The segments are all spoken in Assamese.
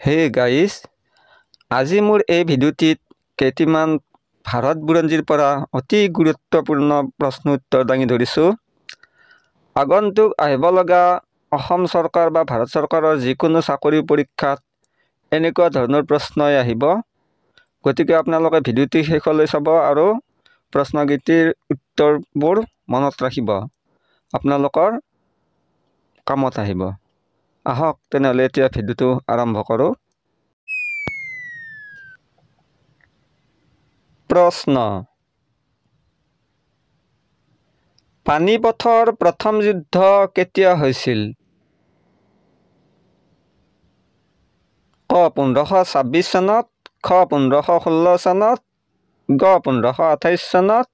Hey guys, আজি মোৰ এই ভিডিঅ'টিত কেইটামান ভাৰত বুৰঞ্জীৰ পৰা অতি গুৰুত্বপূৰ্ণ প্ৰশ্ন উত্তৰ দাঙি ধৰিছোঁ। আগন্তুক আহিব লগা অসম চৰকাৰ বা ভাৰত চৰকাৰৰ যিকোনো চাকৰি পৰীক্ষাত এনেকুৱা ধৰণৰ প্ৰশ্নই আহিব। গতিকে আপোনালোকে ভিডিঅ'টি শেষলৈ চাব আৰু প্ৰশ্নকেইটিৰ উত্তৰবোৰ মনত ৰাখিব। আপোনালোকৰ কামত আহিব। আহক তেনেহ'লে এতিয়া ভিডিঅ'টো আৰম্ভ কৰোঁ। প্ৰশ্ন: পানিপথৰ প্ৰথম যুদ্ধ কেতিয়া হৈছিল? ক 1526 চনত, খ 1516 চনত, গ 1528 চনত,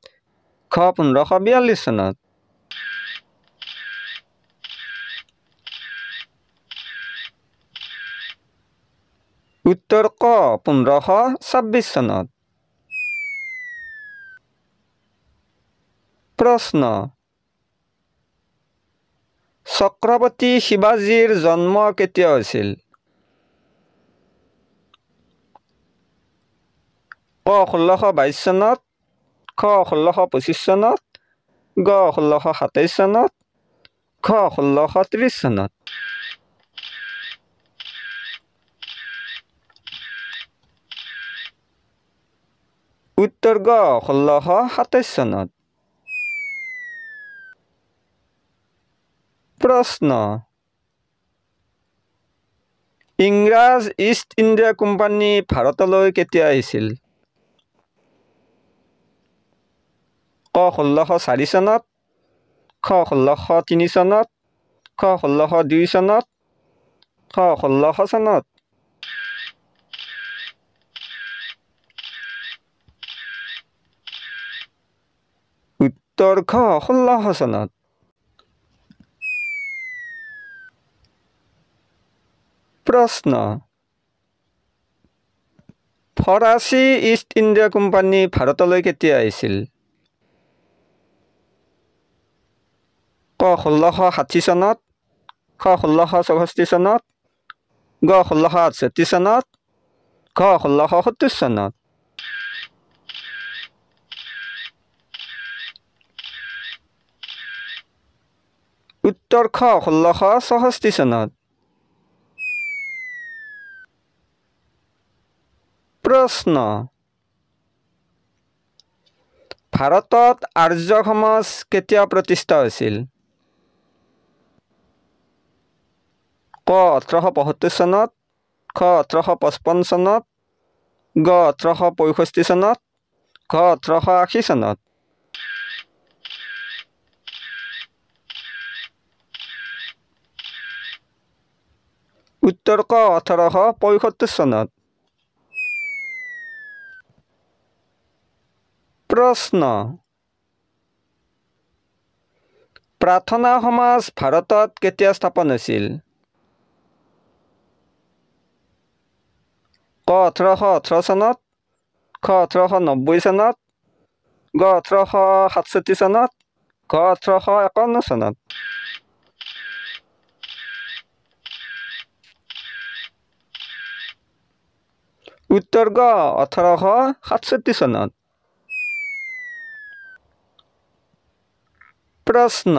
খ 1542 চনত। উত্তৰ ক 1526 চনত। প্ৰশ্ন: ছত্ৰপতি শিৱাজীৰ জন্ম কেতিয়া হৈছিল? ক 1622 চনত, খ 1625 চনত, গ 1627 চনত, খ 1630 চনত। উত্তৰ গ 1627 চনত। প্ৰশ্ন: ইংৰাজ ইষ্ট ইণ্ডিয়া কোম্পানী ভাৰতলৈ কেতিয়া আহিছিল? ক 1604 চনত, খ 1603 চনত, খ 1602 চনত, খ 1600 চনত। উত্তৰ খ 1600 চনত। প্ৰশ্ন: ফৰাচী ইষ্ট ইণ্ডিয়া কোম্পানী ভাৰতলৈ কেতিয়া আহিছিল? ক 1660 চনত, খ 1664 চনত, গ 1668 চনত, খ 1670 চনত। উত্তৰ খ 1664 চনত। প্ৰশ্ন: ভাৰতত আৰ্য সমাজ কেতিয়া প্ৰতিষ্ঠা হৈছিল? ক 1875 চনত, খ 1855 চনত, গ 1865 চনত, খ 1880 চনত। উত্তৰ ক 1875 চনত। প্ৰশ্ন: প্ৰাৰ্থনা সমাজ ভাৰতত কেতিয়া স্থাপন হৈছিল? ক 1818 চনত, খ 1890 চনত, গ 1867 চনত, খ 1851 চনত। উত্তৰ গ 1867 চনত। প্ৰশ্ন: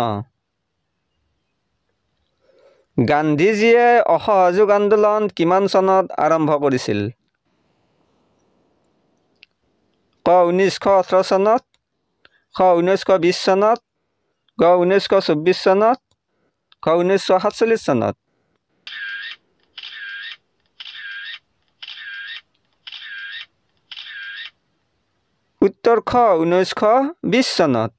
গান্ধীজীয়ে অসহযোগ আন্দোলন কিমান চনত আৰম্ভ কৰিছিল? ক 1918 চনত, খ 1920 চনত, গ 1924 চনত, খ 1947 চনত। উত্তৰ খ 1920 চনত।